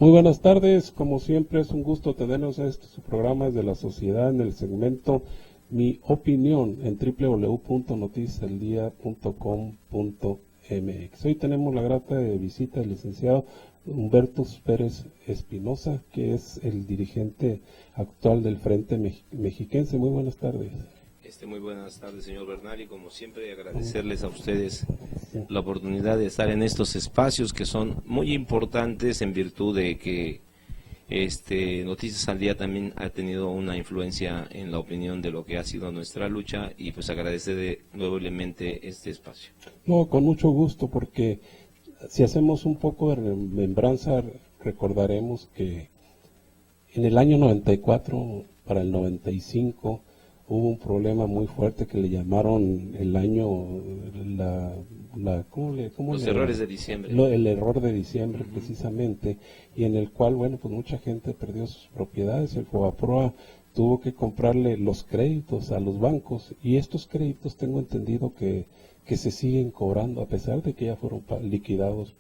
Muy buenas tardes, como siempre es un gusto tenernos en estos programas de la sociedad en el segmento Mi Opinión en www.noticiasdeldia.com.mx. Hoy tenemos la grata visita del licenciado Humberto Pérez Espinosa, que es el dirigente actual del Frente Mexiquense. Muy buenas tardes. Muy buenas tardes, señor Bernal, y como siempre agradecerles a ustedes la oportunidad de estar en estos espacios que son muy importantes en virtud de que Noticias al Día también ha tenido una influencia en la opinión de lo que ha sido nuestra lucha, y pues agradecer noblemente este espacio. No, con mucho gusto, porque si hacemos un poco de remembranza, recordaremos que en el año 94 para el 95 hubo un problema muy fuerte que le llamaron el año, Los errores de diciembre. El error de diciembre, precisamente, y en el cual, bueno, pues mucha gente perdió sus propiedades. El Fobaproa tuvo que comprarle los créditos a los bancos, y estos créditos tengo entendido que se siguen cobrando, a pesar de que ya fueron liquidados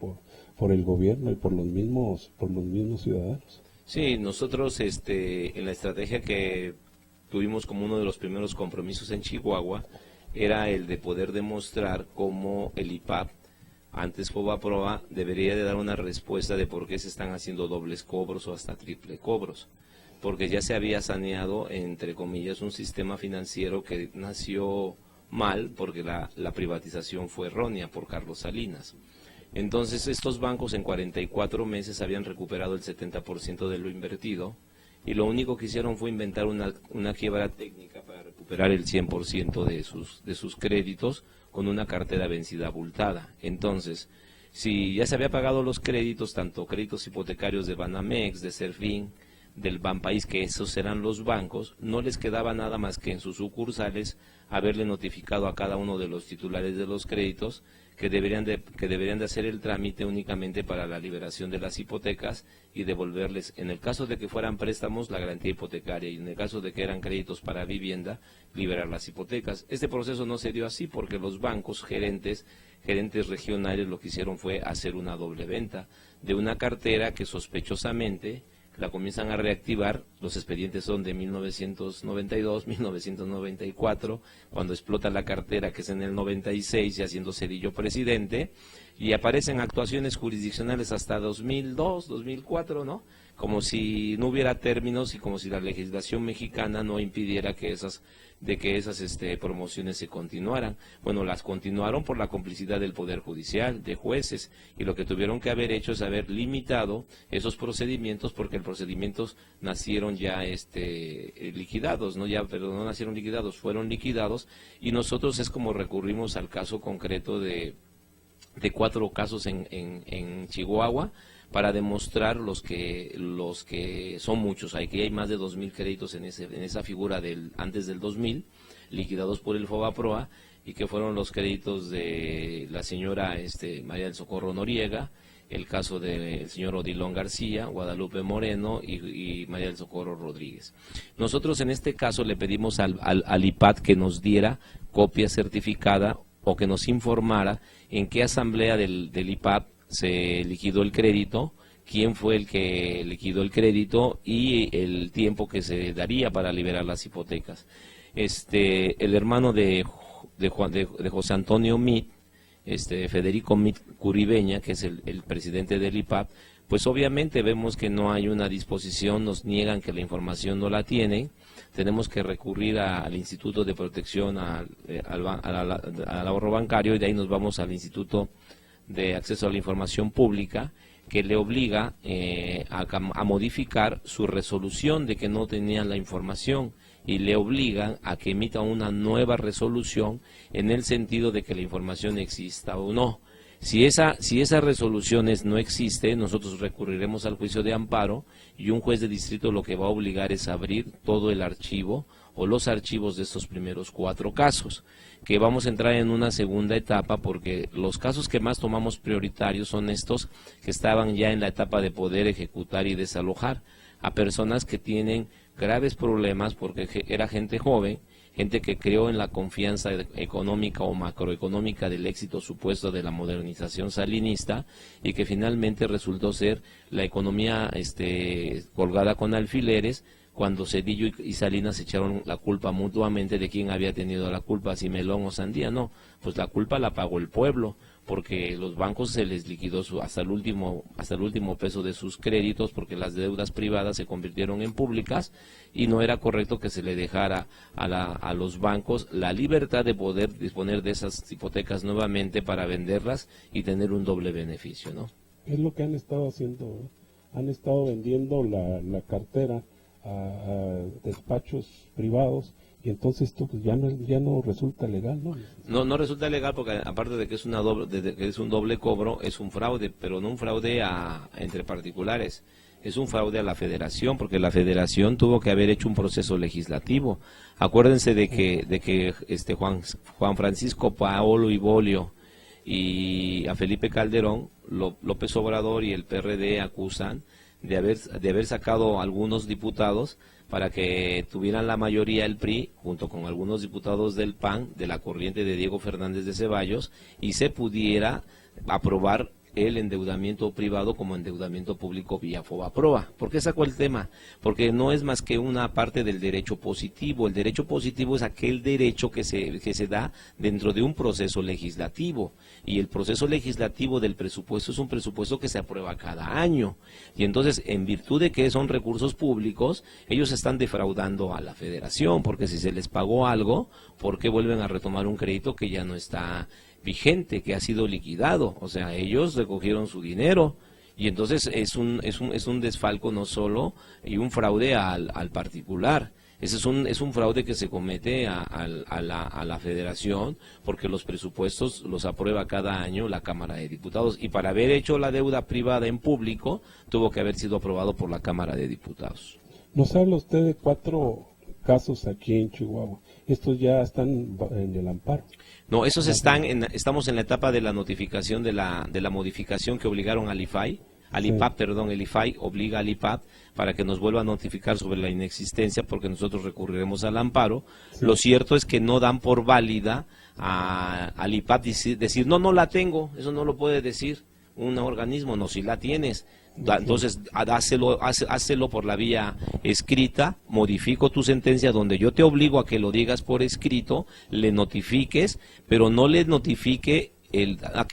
por el gobierno y por los mismos ciudadanos. Sí, nosotros en la estrategia que tuvimos como uno de los primeros compromisos en Chihuahua era el de poder demostrar cómo el IPAP, antes Fobaproa, debería de dar una respuesta de por qué se están haciendo dobles cobros o hasta triple cobros, porque ya se había saneado, entre comillas, un sistema financiero que nació mal porque la privatización fue errónea por Carlos Salinas. Entonces estos bancos en 44 meses habían recuperado el 70% de lo invertido, y lo único que hicieron fue inventar una quiebra técnica para recuperar el 100% de sus créditos con una cartera vencida abultada. Entonces, si ya se había pagado los créditos, tanto créditos hipotecarios de Banamex, de Serfín, del Banpaís, que esos eran los bancos, no les quedaba nada más que en sus sucursales haberle notificado a cada uno de los titulares de los créditos que deberían de hacer el trámite únicamente para la liberación de las hipotecas y devolverles, en el caso de que fueran préstamos, la garantía hipotecaria, y en el caso de que eran créditos para vivienda, liberar las hipotecas. Este proceso no se dio así porque los bancos, gerentes regionales, lo que hicieron fue hacer una doble venta de una cartera que sospechosamente la comienzan a reactivar. Los expedientes son de 1992, 1994, cuando explota la cartera, que es en el 96, y haciendo Zedillo presidente, y aparecen actuaciones jurisdiccionales hasta 2002, 2004, ¿no? Como si no hubiera términos y como si la legislación mexicana no impidiera que esas promociones se continuaran. Bueno, las continuaron por la complicidad del Poder Judicial, de jueces, y lo que tuvieron que haber hecho es haber limitado esos procedimientos, porque los procedimientos nacieron ya liquidados, no nacieron liquidados, fueron liquidados, y nosotros es como recurrimos al caso concreto de 4 casos en Chihuahua, para demostrar los que son muchos. Aquí hay más de 2,000 créditos en esa figura antes del 2000, liquidados por el Fobaproa, y que fueron los créditos de la señora María del Socorro Noriega, el caso del señor Odilon García, Guadalupe Moreno y María del Socorro Rodríguez. Nosotros en este caso le pedimos al IPAT que nos diera copia certificada o que nos informara en qué asamblea del IPAT se liquidó el crédito, quién fue el que liquidó el crédito y el tiempo que se daría para liberar las hipotecas. El hermano de José Antonio Mit, Federico Mit Curibeña, que es el presidente del IPAP, pues obviamente vemos que no hay una disposición, nos niegan que la información no la tienen. Tenemos que recurrir al Instituto de Protección al Ahorro Bancario, y de ahí nos vamos al Instituto de Acceso a la Información Pública, que le obliga a modificar su resolución de que no tenían la información, y le obligan a que emita una nueva resolución en el sentido de que la información exista o no. Si esa resolución no existe, nosotros recurriremos al juicio de amparo, y un juez de distrito lo que va a obligar es abrir todo el archivo o los archivos de estos primeros 4 casos, que vamos a entrar en una segunda etapa, porque los casos que más tomamos prioritarios son estos que estaban ya en la etapa de poder ejecutar y desalojar a personas que tienen graves problemas, porque era gente joven, gente que creó en la confianza económica o macroeconómica del éxito supuesto de la modernización salinista, y que finalmente resultó ser la economía colgada con alfileres, cuando Zedillo y Salinas echaron la culpa mutuamente de quién había tenido la culpa, si Melón o Sandía. No, pues la culpa la pagó el pueblo, porque los bancos se les liquidó hasta el último peso de sus créditos, porque las deudas privadas se convirtieron en públicas, y no era correcto que se le dejara a los bancos la libertad de poder disponer de esas hipotecas nuevamente para venderlas y tener un doble beneficio, ¿no? Es lo que han estado haciendo, ¿no? Han estado vendiendo la cartera a despachos privados, y entonces esto pues ya no resulta legal, ¿no? No resulta legal, porque aparte de que es un doble cobro, es un fraude, pero no un fraude entre particulares, es un fraude a la Federación, porque la Federación tuvo que haber hecho un proceso legislativo. Acuérdense de que Juan Francisco Paolo Ibolio y a Felipe Calderón, López Obrador y el PRD acusan de haber sacado algunos diputados para que tuvieran la mayoría el PRI, junto con algunos diputados del PAN, de la corriente de Diego Fernández de Ceballos, y se pudiera aprobar el endeudamiento privado como endeudamiento público vía FOBAPROA. ¿Por qué sacó el tema? Porque no es más que una parte del derecho positivo. El derecho positivo es aquel derecho que se da dentro de un proceso legislativo, y el proceso legislativo del presupuesto es un presupuesto que se aprueba cada año, y entonces, en virtud de que son recursos públicos, ellos están defraudando a la Federación, porque si se les pagó algo, ¿por qué vuelven a retomar un crédito que ya no está vigente, que ha sido liquidado? O sea, ellos recogieron su dinero, y entonces es un desfalco no solo, y un fraude al particular. Ese es un fraude que se comete a la Federación, porque los presupuestos los aprueba cada año la Cámara de Diputados, y para haber hecho la deuda privada en público tuvo que haber sido aprobado por la Cámara de Diputados. Nos habla usted de 4 casos aquí en Chihuahua. Estos ya están en el amparo. No, esos estamos en la etapa de la notificación de la modificación que obligaron al IFAI. El IFAI obliga al IPAP para que nos vuelva a notificar sobre la inexistencia, porque nosotros recurriremos al amparo. Sí. Lo cierto es que no dan por válida al IPAP decir, no la tengo. Eso no lo puede decir un organismo. No, si la tienes. Entonces, hácelo por la vía escrita, modifico tu sentencia donde yo te obligo a que lo digas por escrito, le notifiques, pero no le notifique.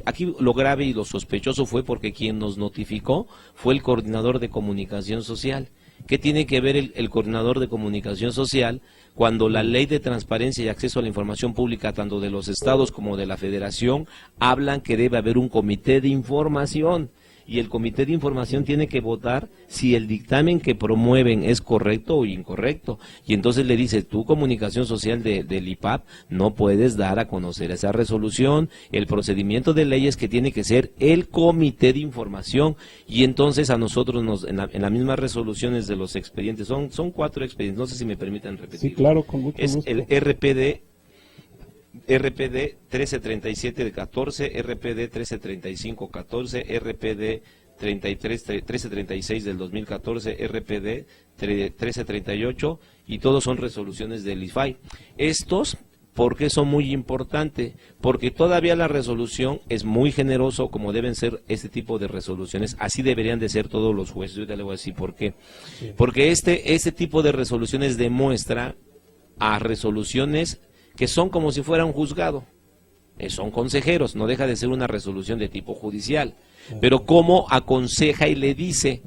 Aquí lo grave y lo sospechoso fue porque quien nos notificó fue el coordinador de comunicación social. ¿Qué tiene que ver el coordinador de comunicación social cuando la ley de transparencia y acceso a la información pública, tanto de los estados como de la Federación, hablan que debe haber un comité de información? Y el comité de información tiene que votar si el dictamen que promueven es correcto o incorrecto. Y entonces le dice, tu comunicación social del IPAP no puedes dar a conocer esa resolución. El procedimiento de ley es que tiene que ser el comité de información. Y entonces a nosotros en las mismas resoluciones de los expedientes, son 4 expedientes, no sé si me permiten repetir. Sí, claro, con mucho gusto. Es el RPD 1337 de 14, RPD 1335 14, RPD 1336 del 2014, RPD 1338, y todos son resoluciones del IFAI. Estos, ¿por qué son muy importantes? Porque todavía la resolución es muy generoso, como deben ser este tipo de resoluciones. Así deberían de ser todos los jueces. Yo te le voy a decir por qué. Sí. Porque este tipo de resoluciones demuestra a resoluciones que son como si fuera un juzgado. Son consejeros, no deja de ser una resolución de tipo judicial. Pero ¿cómo aconseja y le dice?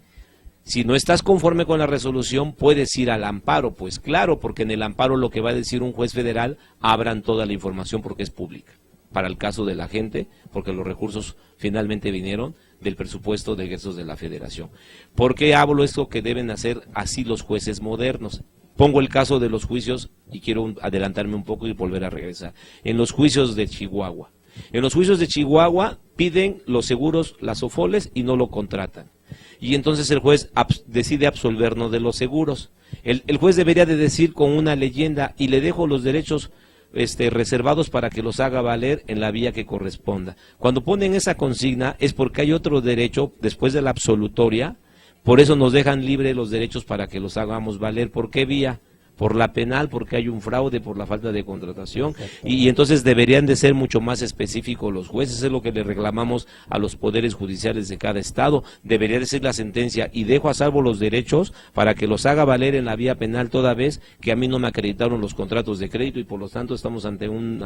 Si no estás conforme con la resolución, puedes ir al amparo. Pues claro, porque en el amparo lo que va a decir un juez federal, abran toda la información porque es pública. Para el caso de la gente, porque los recursos finalmente vinieron del presupuesto de egresos de la Federación. ¿Por qué hablo esto que deben hacer así los jueces modernos? Pongo el caso de los juicios, y quiero adelantarme un poco y volver a regresar. En los juicios de Chihuahua. En los juicios de Chihuahua piden los seguros, las OFOLES, y no lo contratan. Y entonces el juez decide absolvernos de los seguros. El juez debería de decir con una leyenda, y le dejo los derechos reservados para que los haga valer en la vía que corresponda. Cuando ponen esa consigna es porque hay otro derecho después de la absolutoria. Por eso nos dejan libre los derechos para que los hagamos valer. ¿Por qué vía? por la penal, porque hay un fraude, por la falta de contratación, y entonces deberían de ser mucho más específicos los jueces. Es lo que le reclamamos a los poderes judiciales de cada estado. Debería de ser la sentencia, y dejo a salvo los derechos para que los haga valer en la vía penal, toda vez que a mí no me acreditaron los contratos de crédito, y por lo tanto estamos ante un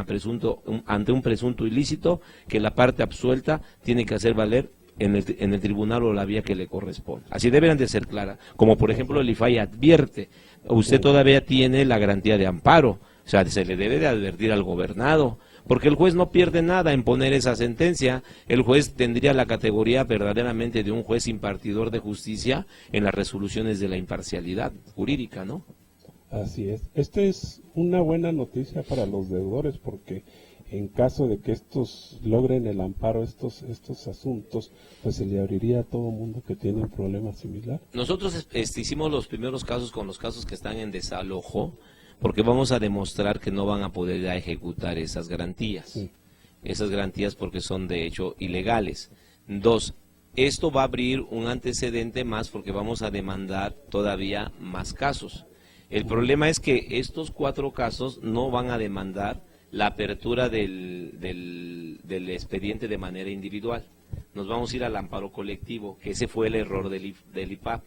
presunto ilícito que la parte absuelta tiene que hacer valer en el tribunal o la vía que le corresponde. Así deberán de ser claras, como por ejemplo el IFAI advierte, usted todavía tiene la garantía de amparo, o sea, se le debe de advertir al gobernado, porque el juez no pierde nada en poner esa sentencia. El juez tendría la categoría verdaderamente de un juez impartidor de justicia en las resoluciones de la imparcialidad jurídica, ¿no? Así es. Esta es una buena noticia para los deudores, porque en caso de que estos logren el amparo, estos asuntos, pues se le abriría a todo mundo que tiene un problema similar. Nosotros hicimos los primeros casos con los casos que están en desalojo, porque vamos a demostrar que no van a poder ya ejecutar esas garantías. Sí. Esas garantías porque son de hecho ilegales. 2, esto va a abrir un antecedente más porque vamos a demandar todavía más casos. El problema es que estos 4 casos no van a demandar la apertura del expediente de manera individual. Nos vamos a ir al amparo colectivo, que ese fue el error del IPAP.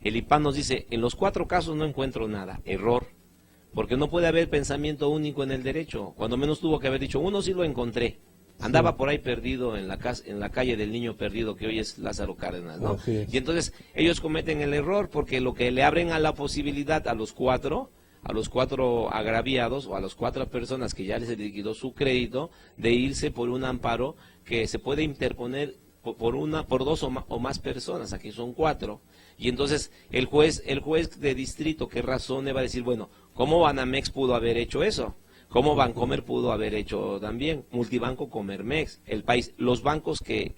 El IPAP nos dice, en los 4 casos no encuentro nada. Error, porque no puede haber pensamiento único en el derecho. Cuando menos tuvo que haber dicho, uno sí lo encontré. Andaba por ahí perdido en la calle del Niño Perdido, que hoy es Lázaro Cárdenas, ¿no? Y entonces ellos cometen el error, porque lo que le abren a la posibilidad a los 4 agraviados o a las 4 personas que ya les liquidó su crédito, de irse por un amparo que se puede interponer por 2 o más personas. Aquí son 4, y entonces el juez de distrito que razone va a decir, bueno, ¿cómo Banamex pudo haber hecho eso? ¿Cómo Bancomer pudo haber hecho también? Multibanco, Comermex, El País, los bancos que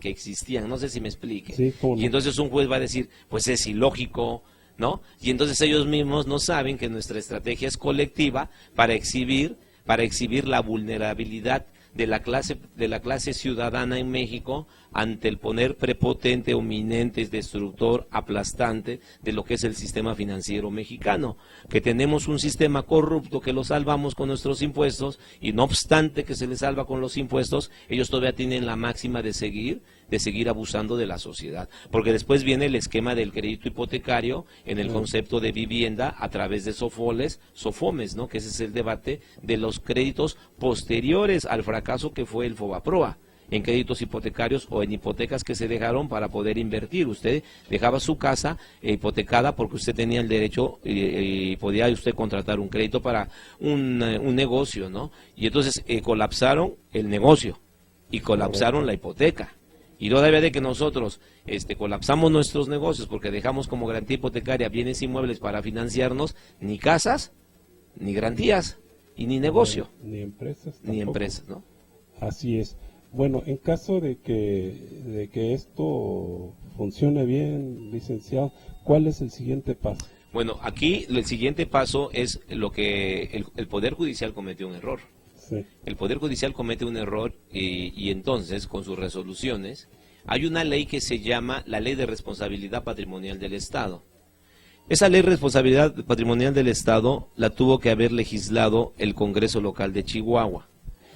existían, no sé si me explique. Sí, y entonces un juez va a decir, pues es ilógico, ¿no? Y entonces ellos mismos no saben que nuestra estrategia es colectiva para exhibir la vulnerabilidad de la clase ciudadana en México ante el poder prepotente, eminente, destructor, aplastante de lo que es el sistema financiero mexicano, que tenemos un sistema corrupto que lo salvamos con nuestros impuestos, y no obstante que se les salva con los impuestos, ellos todavía tienen la máxima de seguir abusando de la sociedad, porque después viene el esquema del crédito hipotecario en el concepto de vivienda a través de SOFOMES, ¿no? Que ese es el debate de los créditos posteriores al fracaso que fue el FOBAPROA, en créditos hipotecarios o en hipotecas que se dejaron para poder invertir. Usted dejaba su casa hipotecada porque usted tenía el derecho y podía usted contratar un crédito para un negocio, ¿no? Y entonces colapsaron el negocio y colapsaron la hipoteca. Y todavía de que nosotros colapsamos nuestros negocios porque dejamos como garantía hipotecaria bienes inmuebles para financiarnos, ni casas, ni garantías, y ni negocio. Ni empresas. Ni empresas, ¿no? Así es. Bueno, en caso de que esto funcione bien, licenciado, ¿cuál es el siguiente paso? Bueno, aquí el siguiente paso es lo que el Poder Judicial cometió un error. Sí. El Poder Judicial comete un error y entonces, con sus resoluciones, hay una ley que se llama la Ley de Responsabilidad Patrimonial del Estado. Esa Ley de Responsabilidad Patrimonial del Estado la tuvo que haber legislado el Congreso Local de Chihuahua.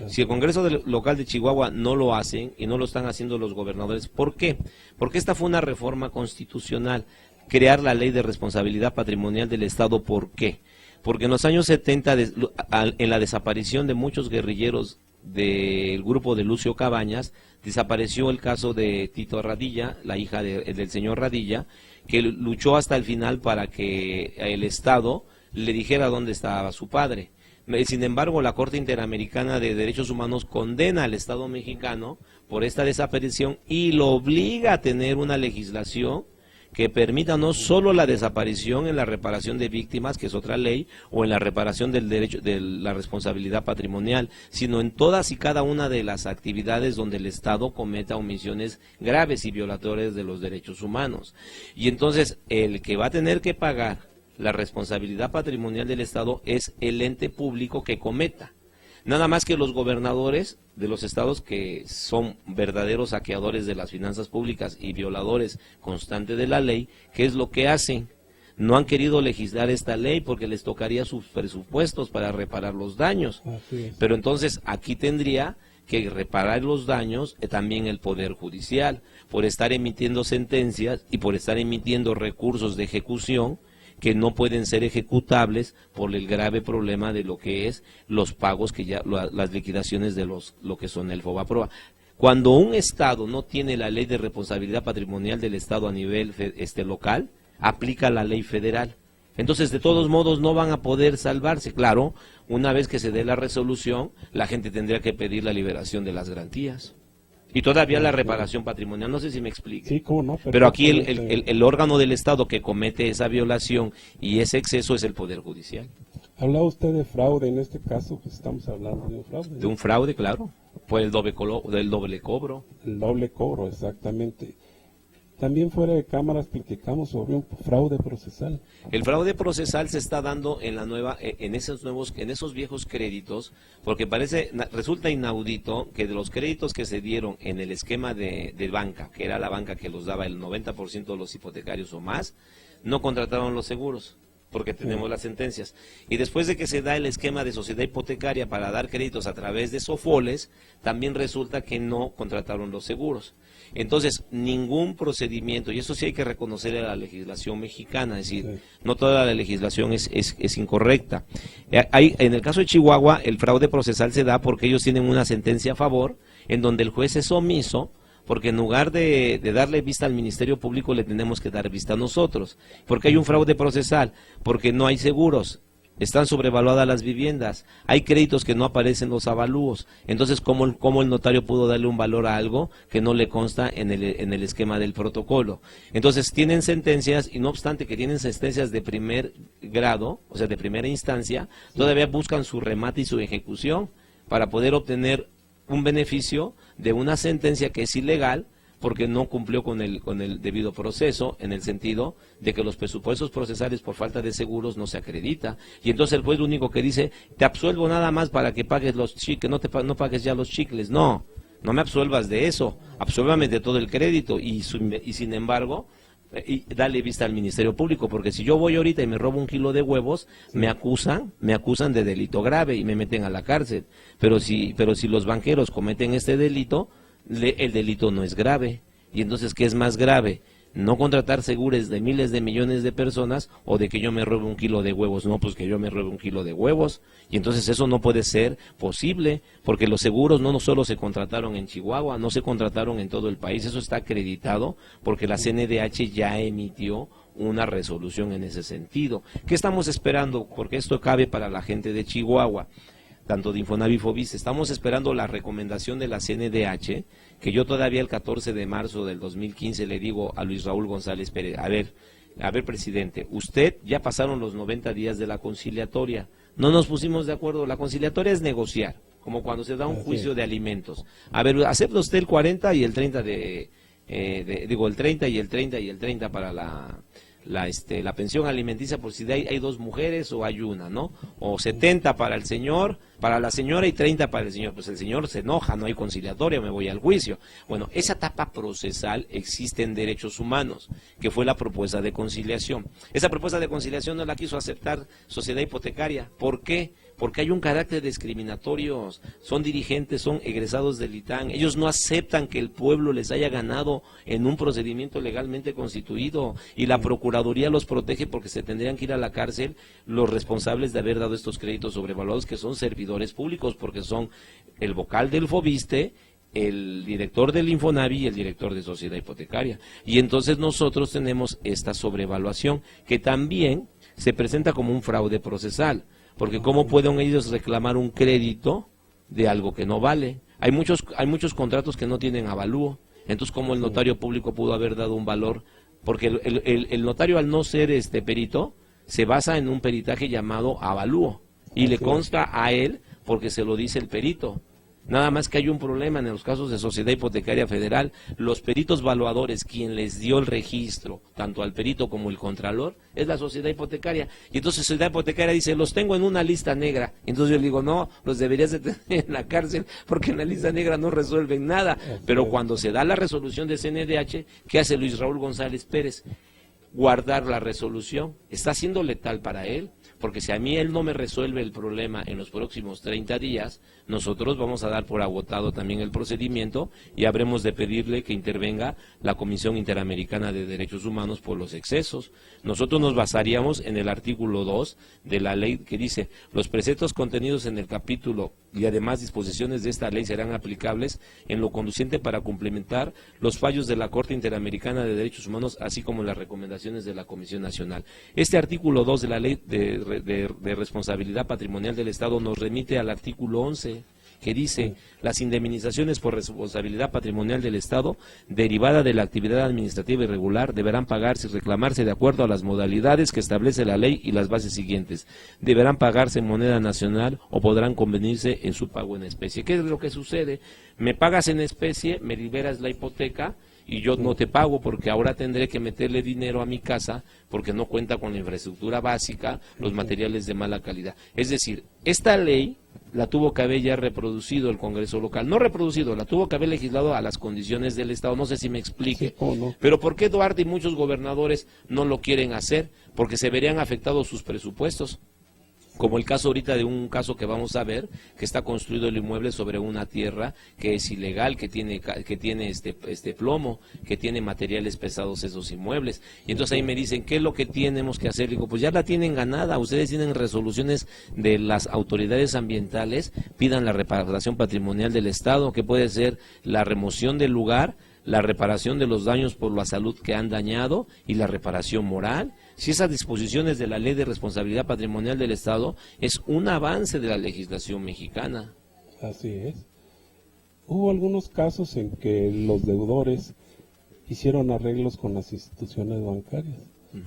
Si el Congreso Local de Chihuahua no lo hacen y no lo están haciendo los gobernadores, ¿por qué? Porque esta fue una reforma constitucional, crear la Ley de Responsabilidad Patrimonial del Estado. ¿Por qué? Porque en los años 70, en la desaparición de muchos guerrilleros del grupo de Lucio Cabañas, desapareció el caso de Tito Radilla, la hija del señor Radilla, que luchó hasta el final para que el Estado le dijera dónde estaba su padre. Sin embargo, la Corte Interamericana de Derechos Humanos condena al Estado mexicano por esta desaparición y lo obliga a tener una legislación que permita no solo la desaparición en la reparación de víctimas, que es otra ley, o en la reparación del derecho de la responsabilidad patrimonial, sino en todas y cada una de las actividades donde el Estado cometa omisiones graves y violatorias de los derechos humanos. Y entonces el que va a tener que pagar la responsabilidad patrimonial del Estado es el ente público que cometa. Nada más que los gobernadores de los estados, que son verdaderos saqueadores de las finanzas públicas y violadores constantes de la ley, ¿qué es lo que hacen? no han querido legislar esta ley porque les tocaría sus presupuestos para reparar los daños. Pero entonces aquí tendría que reparar los daños también el Poder Judicial, por estar emitiendo sentencias y por estar emitiendo recursos de ejecución que no pueden ser ejecutables por el grave problema de lo que es los pagos, que ya las liquidaciones de lo que son el FOBAPROA. Cuando un Estado no tiene la ley de responsabilidad patrimonial del Estado a nivel local, aplica la ley federal. Entonces, de todos modos, no van a poder salvarse. Claro, una vez que se dé la resolución, la gente tendría que pedir la liberación de las garantías. Y todavía la reparación patrimonial, no sé si me explique. Sí, cómo no. Pero aquí el órgano del Estado que comete esa violación y ese exceso es el Poder Judicial. Hablaba usted de fraude, en este caso pues estamos hablando de un fraude. De un fraude, claro, por del doble cobro. El doble cobro, exactamente. También fuera de cámaras platicamos sobre un fraude procesal. El fraude procesal se está dando en esos viejos créditos, porque resulta inaudito que de los créditos que se dieron en el esquema de banca, que era la banca que los daba el 90% de los hipotecarios o más, no contrataron los seguros, porque tenemos las sentencias. Y después de que se da el esquema de sociedad hipotecaria para dar créditos a través de SOFOLES, también resulta que no contrataron los seguros. Entonces, ningún procedimiento, y eso sí hay que reconocerle a la legislación mexicana, es decir, no toda la legislación es incorrecta. En el caso de Chihuahua, el fraude procesal se da porque ellos tienen una sentencia a favor, en donde el juez es omiso, porque en lugar de darle vista al Ministerio Público, le tenemos que dar vista a nosotros. ¿Por qué hay un fraude procesal? Porque no hay seguros. Están sobrevaluadas las viviendas, hay créditos que no aparecen los avalúos. Entonces, ¿cómo el notario pudo darle un valor a algo que no le consta en el esquema del protocolo? Entonces, tienen sentencias, y no obstante que tienen sentencias de primer grado, o sea, de primera instancia, todavía buscan su remate y su ejecución para poder obtener un beneficio de una sentencia que es ilegal, porque no cumplió con el debido proceso, en el sentido de que los presupuestos procesales por falta de seguros no se acredita. Y entonces el juez lo único que dice, te absuelvo nada más para que pagues los chicles, no pagues ya los chicles. No me absuelvas de eso, absuélvame de todo el crédito. Y sin embargo, dale vista al Ministerio Público, porque si yo voy ahorita y me robo 1 kilo de huevos, me acusan de delito grave y me meten a la cárcel. Pero si los banqueros cometen este delito, el delito no es grave. Y entonces, ¿qué es más grave? No contratar seguros de miles de millones de personas, o de que yo me robe 1 kilo de huevos. No, pues que yo me robe 1 kilo de huevos. Y entonces eso no puede ser posible, porque los seguros no solo se contrataron en Chihuahua, no se contrataron en todo el país. Eso está acreditado porque la CNDH ya emitió una resolución en ese sentido. ¿Qué estamos esperando? Porque esto cabe para la gente de Chihuahua, tanto de Infonavit y Fobiste. Estamos esperando la recomendación de la CNDH, que yo todavía el 14 de marzo del 2015 le digo a Luis Raúl González Pérez, a ver, presidente, usted ya pasaron los 90 días de la conciliatoria, no nos pusimos de acuerdo, la conciliatoria es negociar, como cuando se da un juicio de alimentos. A ver, acepta usted el 40 y el 30 el 30 y el 30 y el 30 para la pensión alimenticia, por si hay 2 mujeres o hay una, ¿no? O 70 para el señor, para la señora, y 30 para el señor. Pues el señor se enoja, no hay conciliatoria, me voy al juicio. Bueno, esa etapa procesal existe en derechos humanos, que fue la propuesta de conciliación. Esa propuesta de conciliación no la quiso aceptar Sociedad Hipotecaria. ¿Por qué? Porque hay un carácter discriminatorio, son dirigentes, son egresados del ITAM, ellos no aceptan que el pueblo les haya ganado en un procedimiento legalmente constituido, y la Procuraduría los protege porque se tendrían que ir a la cárcel los responsables de haber dado estos créditos sobrevaluados, que son servidores públicos, porque son el vocal del Fobiste, el director del Infonavit y el director de Sociedad Hipotecaria. Y entonces nosotros tenemos esta sobrevaluación, que también se presenta como un fraude procesal. Porque ¿cómo pueden ellos reclamar un crédito de algo que no vale? Hay muchos contratos que no tienen avalúo. Entonces, ¿cómo el notario público pudo haber dado un valor? Porque el notario, al no ser perito, se basa en un peritaje llamado avalúo. Y le consta a él porque se lo dice el perito. Nada más que hay un problema en los casos de Sociedad Hipotecaria Federal. Los peritos valuadores, quien les dio el registro, tanto al perito como el contralor, es la Sociedad Hipotecaria. Y entonces Sociedad Hipotecaria dice, los tengo en una lista negra. Entonces yo le digo, no, los deberías de tener en la cárcel, porque en la lista negra no resuelven nada. Pero cuando se da la resolución de CNDH, ¿qué hace Luis Raúl González Pérez? guardar la resolución. Está siendo letal para él, porque si a mí él no me resuelve el problema en los próximos 30 días, nosotros vamos a dar por agotado también el procedimiento y habremos de pedirle que intervenga la Comisión Interamericana de Derechos Humanos por los excesos. Nosotros nos basaríamos en el artículo 2 de la ley que dice: los preceptos contenidos en el capítulo y además disposiciones de esta ley serán aplicables en lo conduciente para complementar los fallos de la Corte Interamericana de Derechos Humanos, así como las recomendaciones de la Comisión Nacional. Este artículo 2 de la ley de responsabilidad patrimonial del Estado nos remite al artículo 11, que dice: las indemnizaciones por responsabilidad patrimonial del Estado derivada de la actividad administrativa irregular deberán pagarse y reclamarse de acuerdo a las modalidades que establece la ley y las bases siguientes. Deberán pagarse en moneda nacional o podrán convenirse en su pago en especie. ¿Qué es lo que sucede? Me pagas en especie, me liberas la hipoteca y yo no te pago porque ahora tendré que meterle dinero a mi casa porque no cuenta con la infraestructura básica, los materiales de mala calidad. Es decir, esta ley la tuvo que haber ya reproducido el Congreso local, no reproducido, la tuvo que haber legislado a las condiciones del Estado, no sé si me explique, sí, no. Pero ¿por qué Duarte y muchos gobernadores no lo quieren hacer? Porque se verían afectados sus presupuestos, como el caso ahorita de un caso que vamos a ver, que está construido el inmueble sobre una tierra que es ilegal, que tiene este plomo, que tiene materiales pesados esos inmuebles. Y entonces ahí me dicen, ¿qué es lo que tenemos que hacer? Digo, pues ya la tienen ganada, ustedes tienen resoluciones de las autoridades ambientales, pidan la reparación patrimonial del Estado, que puede ser la remoción del lugar, la reparación de los daños por la salud que han dañado y la reparación moral. Si esas disposiciones de la Ley de Responsabilidad Patrimonial del Estado es un avance de la legislación mexicana. Así es. Hubo algunos casos en que los deudores hicieron arreglos con las instituciones bancarias.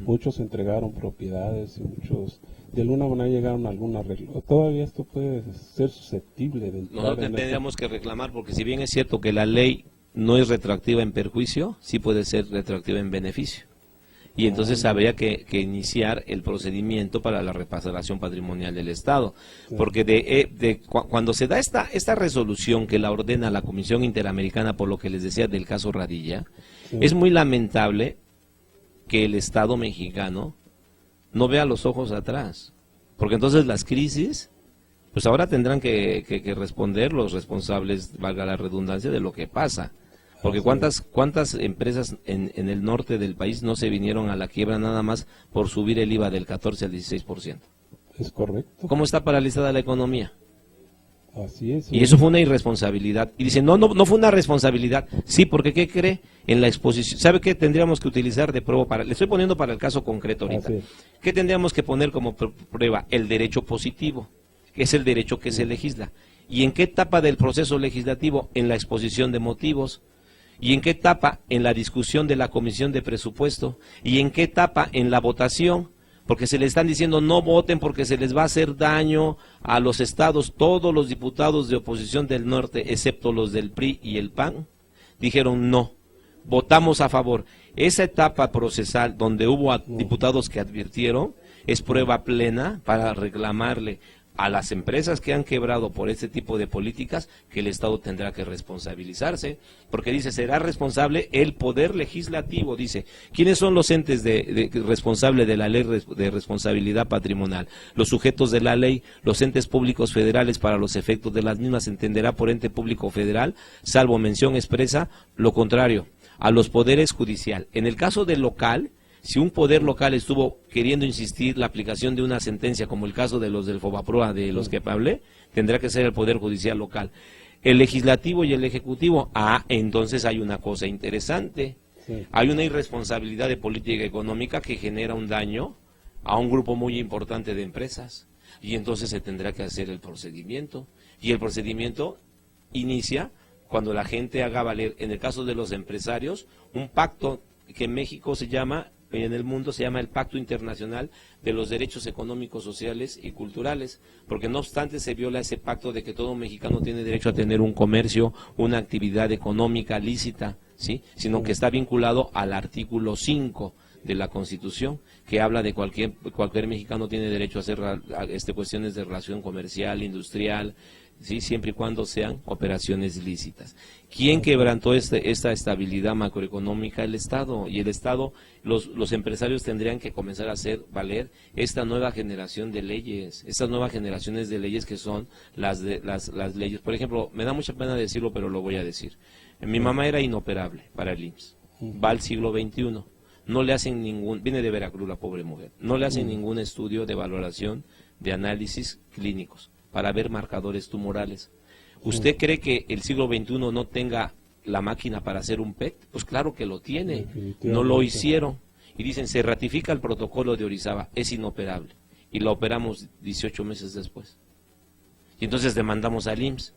Muchos entregaron propiedades y muchos de alguna manera llegaron a algún arreglo. Todavía esto puede ser susceptible de entrar. Nosotros tendríamos que reclamar, porque si bien es cierto que la ley no es retroactiva en perjuicio, sí puede ser retroactiva en beneficio. Y entonces habría que iniciar el procedimiento para la reparación patrimonial del Estado, porque cuando se da esta resolución que la ordena la Comisión Interamericana, por lo que les decía del caso Radilla, es muy lamentable que el Estado mexicano no vea los ojos atrás, porque entonces las crisis, pues ahora tendrán que responder los responsables, valga la redundancia, de lo que pasa. Porque cuántas empresas en el norte del país no se vinieron a la quiebra nada más por subir el IVA del 14 al 16%. Es correcto. ¿Cómo está paralizada la economía? Así es. Y eso fue una irresponsabilidad. Y dicen, no fue una responsabilidad. Sí, porque ¿qué cree? En la exposición, ¿sabe qué tendríamos que utilizar de prueba? Le estoy poniendo para el caso concreto ahorita. ¿Qué tendríamos que poner como prueba? El derecho positivo, que es el derecho que se legisla. ¿Y en qué etapa del proceso legislativo? En la exposición de motivos. ¿Y en qué etapa? En la discusión de la Comisión de Presupuesto. ¿Y en qué etapa? En la votación. Porque se les están diciendo no voten porque se les va a hacer daño a los estados. Todos los diputados de oposición del norte, excepto los del PRI y el PAN, dijeron no, votamos a favor. Esa etapa procesal donde hubo diputados que advirtieron es prueba plena para reclamarle a las empresas que han quebrado por este tipo de políticas que el Estado tendrá que responsabilizarse, porque dice, será responsable el Poder Legislativo, dice, ¿quiénes son los entes responsables de la Ley de Responsabilidad Patrimonial? Los sujetos de la ley, los entes públicos federales, para los efectos de las mismas se entenderá por ente público federal, salvo mención expresa, lo contrario, a los poderes judicial. En el caso del local, si un poder local estuvo queriendo insistir la aplicación de una sentencia, como el caso de los del Fobaproa, de los que hablé, tendrá que ser el Poder Judicial local. El Legislativo y el Ejecutivo, entonces hay una cosa interesante. Hay una irresponsabilidad de política económica que genera un daño a un grupo muy importante de empresas. Y entonces se tendrá que hacer el procedimiento. Y el procedimiento inicia cuando la gente haga valer, en el caso de los empresarios, un pacto que en México se llama, en el mundo se llama el Pacto Internacional de los Derechos Económicos, Sociales y Culturales, porque no obstante se viola ese pacto de que todo mexicano tiene derecho a tener un comercio, una actividad económica lícita, ¿sí? Sino que está vinculado al artículo 5 de la Constitución, que habla de cualquier mexicano tiene derecho a hacer cuestiones de relación comercial, industrial, ¿sí? Siempre y cuando sean operaciones lícitas. ¿Quién quebrantó esta estabilidad macroeconómica? El Estado. Y el Estado, los empresarios tendrían que comenzar a hacer valer esta nueva generación de leyes, estas nuevas generaciones de leyes que son las leyes. Por ejemplo, me da mucha pena decirlo, pero lo voy a decir. Mi mamá era inoperable para el IMSS. Va al siglo XXI. No le hacen viene de Veracruz la pobre mujer, no le hacen ningún estudio de valoración, de análisis clínicos, para ver marcadores tumorales. ¿Usted cree que el siglo XXI no tenga la máquina para hacer un PET? Pues claro que lo tiene, no lo hicieron. Y dicen, se ratifica el protocolo de Orizaba, es inoperable. Y la operamos 18 meses después. Y entonces demandamos al IMSS.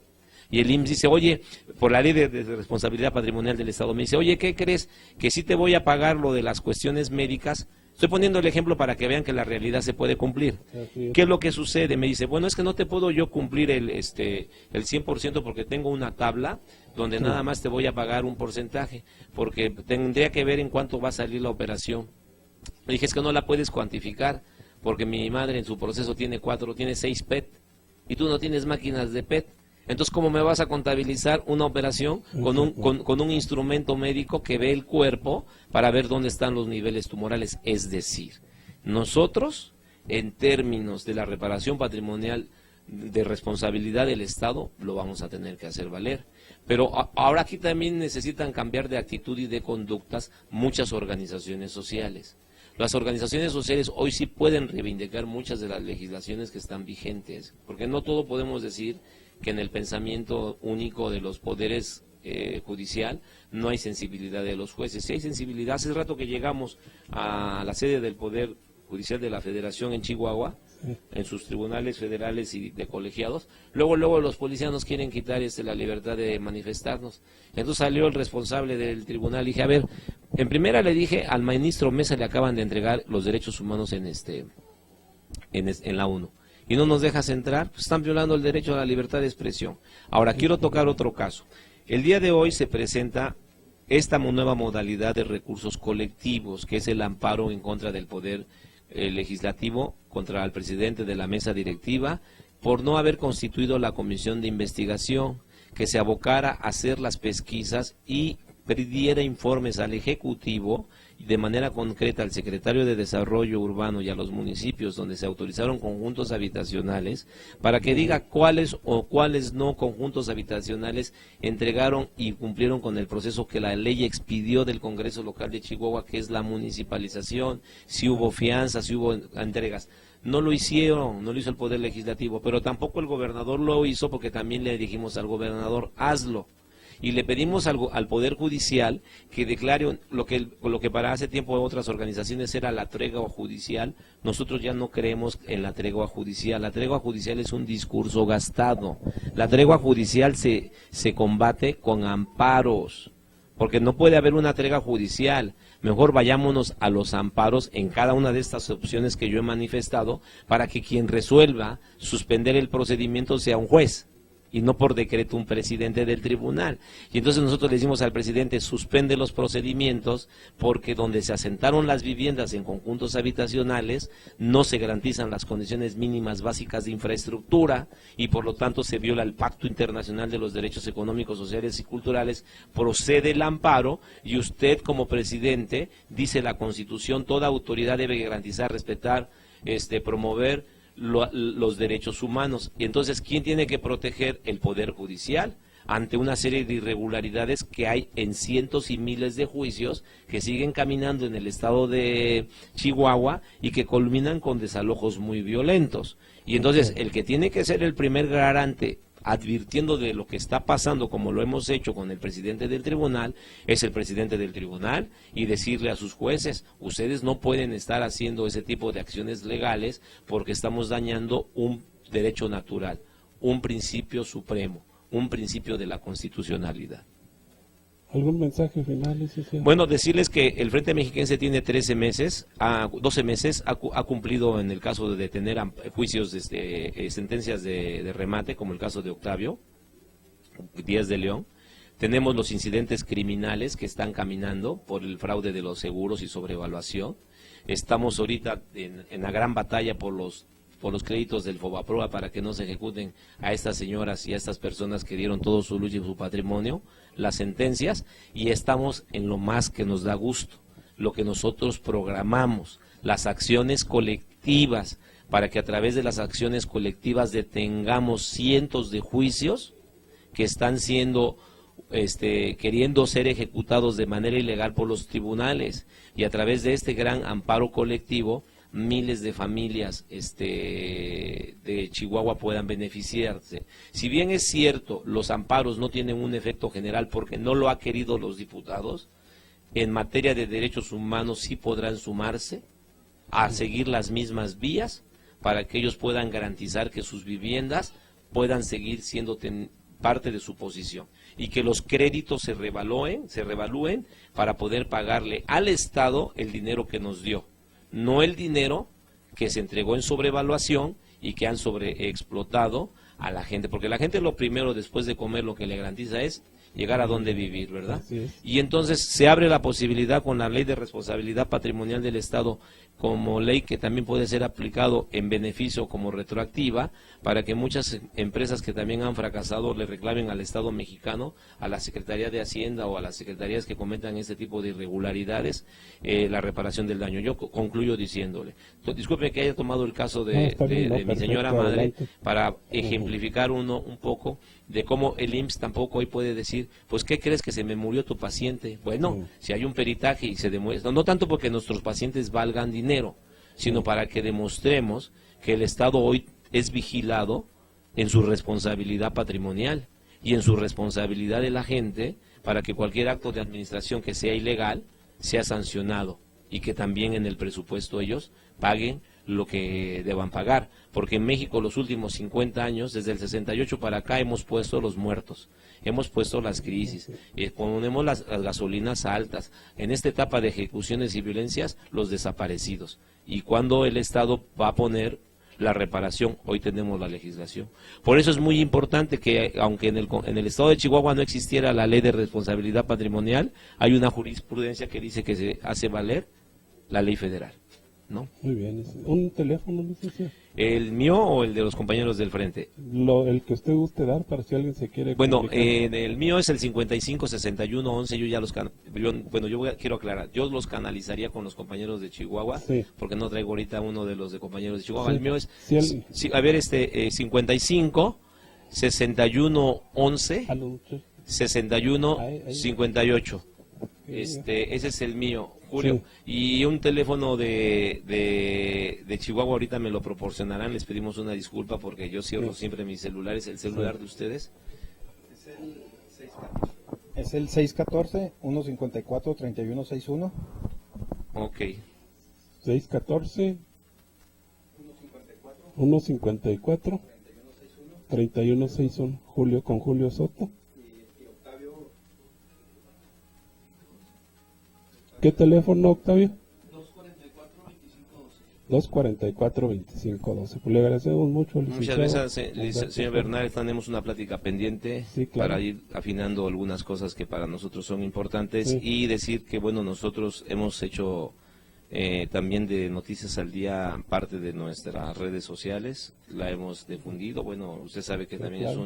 Y el IMSS dice, oye, por la ley de responsabilidad patrimonial del Estado, me dice, oye, ¿qué crees? Que sí te voy a pagar lo de las cuestiones médicas. Estoy poniendo el ejemplo para que vean que la realidad se puede cumplir. ¿Qué es lo que sucede? Me dice, bueno, es que no te puedo yo cumplir el 100% porque tengo una tabla donde nada más te voy a pagar un porcentaje, porque tendría que ver en cuánto va a salir la operación. Le dije, es que no la puedes cuantificar, porque mi madre en su proceso tiene 6 PET, y tú no tienes máquinas de PET. Entonces, ¿cómo me vas a contabilizar una operación con un instrumento médico que ve el cuerpo para ver dónde están los niveles tumorales? Es decir, nosotros, en términos de la reparación patrimonial de responsabilidad del Estado, lo vamos a tener que hacer valer. Pero ahora aquí también necesitan cambiar de actitud y de conductas muchas organizaciones sociales. Las organizaciones sociales hoy sí pueden reivindicar muchas de las legislaciones que están vigentes, porque no todo podemos decir que en el pensamiento único de los poderes judicial no hay sensibilidad de los jueces. Si hay sensibilidad, hace rato que llegamos a la sede del Poder Judicial de la Federación en Chihuahua, en sus tribunales federales y de colegiados, luego los policías nos quieren quitar la libertad de manifestarnos. Entonces salió el responsable del tribunal y dije, a ver, en primera le dije al ministro Mesa, le acaban de entregar los derechos humanos en la ONU. Y no nos dejas entrar, pues están violando el derecho a la libertad de expresión. Ahora, quiero tocar otro caso. El día de hoy se presenta esta nueva modalidad de recursos colectivos, que es el amparo en contra del Poder Legislativo, contra el presidente de la mesa directiva, por no haber constituido la comisión de investigación, que se abocara a hacer las pesquisas y pidiera informes al Ejecutivo, de manera concreta al Secretario de Desarrollo Urbano y a los municipios donde se autorizaron conjuntos habitacionales, para que diga cuáles o cuáles no conjuntos habitacionales entregaron y cumplieron con el proceso que la ley expidió del Congreso Local de Chihuahua, que es la municipalización, si hubo fianzas, si hubo entregas. No lo hicieron, no lo hizo el Poder Legislativo, pero tampoco el gobernador lo hizo, porque también le dijimos al gobernador, hazlo. Y le pedimos al Poder Judicial que declare lo que para hace tiempo otras organizaciones era la tregua judicial. Nosotros ya no creemos en la tregua judicial. La tregua judicial es un discurso gastado. La tregua judicial se combate con amparos, porque no puede haber una tregua judicial. Mejor vayámonos a los amparos en cada una de estas opciones que yo he manifestado, para que quien resuelva suspender el procedimiento sea un juez, y no por decreto un presidente del tribunal. Y entonces nosotros le decimos al presidente, suspende los procedimientos, porque donde se asentaron las viviendas en conjuntos habitacionales no se garantizan las condiciones mínimas básicas de infraestructura, y por lo tanto se viola el Pacto Internacional de los Derechos Económicos, Sociales y Culturales. Procede el amparo, y usted como presidente, dice la Constitución, toda autoridad debe garantizar, respetar, promover los derechos humanos. Y entonces, ¿quién tiene que proteger? El Poder Judicial, ante una serie de irregularidades que hay en cientos y miles de juicios que siguen caminando en el estado de Chihuahua y que culminan con desalojos muy violentos. Y entonces, el que tiene que ser el primer garante, advirtiendo de lo que está pasando, como lo hemos hecho con el presidente del tribunal, es el presidente del tribunal, y decirle a sus jueces, ustedes no pueden estar haciendo ese tipo de acciones legales porque estamos dañando un derecho natural, un principio supremo, un principio de la constitucionalidad. ¿Algún mensaje final, licenciado? Bueno, decirles que el Frente Mexiquense tiene 12 meses, ha cumplido en el caso de detener juicios, sentencias de remate, como el caso de Octavio Díaz de León. Tenemos los incidentes criminales que están caminando por el fraude de los seguros y sobrevaluación. Estamos ahorita en la gran batalla por los por los créditos del Fobaproa para que no se ejecuten a estas señoras y a estas personas que dieron todo su lucha y su patrimonio, las sentencias, y estamos en lo más que nos da gusto, lo que nosotros programamos, las acciones colectivas, para que a través de las acciones colectivas detengamos cientos de juicios que están siendo queriendo ser ejecutados de manera ilegal por los tribunales, y a través de este gran amparo colectivo miles de familias de Chihuahua puedan beneficiarse. Si bien es cierto, los amparos no tienen un efecto general porque no lo ha querido los diputados, en materia de derechos humanos sí podrán sumarse a seguir las mismas vías para que ellos puedan garantizar que sus viviendas puedan seguir siendo parte de su posición y que los créditos se revalúen para poder pagarle al Estado el dinero que nos dio, no el dinero que se entregó en sobrevaluación y que han sobreexplotado a la gente, porque la gente lo primero después de comer lo que le garantiza es llegar a donde vivir, ¿verdad? Y entonces se abre la posibilidad con la ley de responsabilidad patrimonial del Estado como ley que también puede ser aplicado en beneficio como retroactiva para que muchas empresas que también han fracasado le reclamen al Estado mexicano, a la Secretaría de Hacienda o a las secretarías que cometan este tipo de irregularidades, la reparación del daño. Yo concluyo diciéndole, disculpe que haya tomado el caso de mi señora madre para ejemplificar un poco de cómo el IMSS tampoco hoy puede decir, pues ¿qué crees que se me murió tu paciente? Bueno, si hay un peritaje y se demuestra, no tanto porque nuestros pacientes valgan dinero, sino para que demostremos que el Estado hoy es vigilado en su responsabilidad patrimonial y en su responsabilidad de la gente para que cualquier acto de administración que sea ilegal sea sancionado y que también en el presupuesto ellos paguen lo que deban pagar, porque en México los últimos 50 años, desde el 68 para acá, hemos puesto los muertos, hemos puesto las crisis, ponemos las gasolinas altas, en esta etapa de ejecuciones y violencias, los desaparecidos, y cuando el Estado va a poner la reparación, hoy tenemos la legislación. Por eso es muy importante que, aunque en el Estado de Chihuahua no existiera la ley de responsabilidad patrimonial, hay una jurisprudencia que dice que se hace valer la ley federal, ¿no? Muy bien. ¿Un teléfono, licenciado? ¿El mío o el de los compañeros del frente? El que usted guste dar para si alguien se quiere Bueno, comunicar. el mío es el 55 61 11. Yo ya quiero aclarar, yo los canalizaría con los compañeros de Chihuahua, porque no traigo ahorita uno de los de compañeros de Chihuahua. El mío es 55 61 11 61 58. Ese es el mío, Julio. Y un teléfono de Chihuahua ahorita me lo proporcionarán, les pedimos una disculpa porque yo cierro siempre mis celulares. ¿El celular de ustedes? Es el 614-154-3161. Ok. 614-154-3161. Julio con Julio Soto. ¿Qué teléfono, Octavio? 244-2512. Pues le agradecemos mucho, licenciado. Muchas gracias, señor Bernal. Tenemos una plática pendiente para ir afinando algunas cosas que para nosotros son importantes y decir que, bueno, nosotros hemos hecho también de Noticias al Día parte de nuestras redes sociales, la hemos difundido. Bueno, usted sabe que también es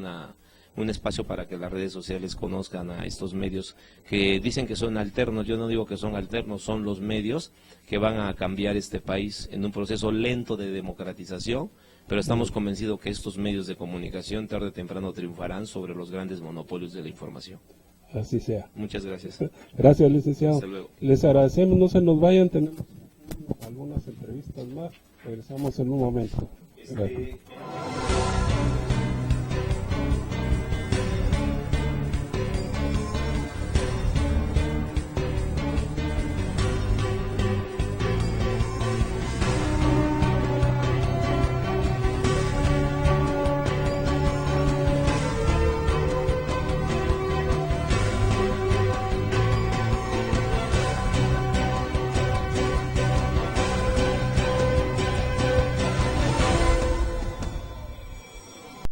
un espacio para que las redes sociales conozcan a estos medios que dicen que son alternos. Yo no digo que son alternos, son los medios que van a cambiar este país en un proceso lento de democratización, pero estamos convencidos que estos medios de comunicación tarde o temprano triunfarán sobre los grandes monopolios de la información. Así sea. Muchas gracias. Gracias, licenciado. Hasta luego. Les agradecemos, no se nos vayan, tenemos algunas entrevistas más. Regresamos en un momento. Gracias.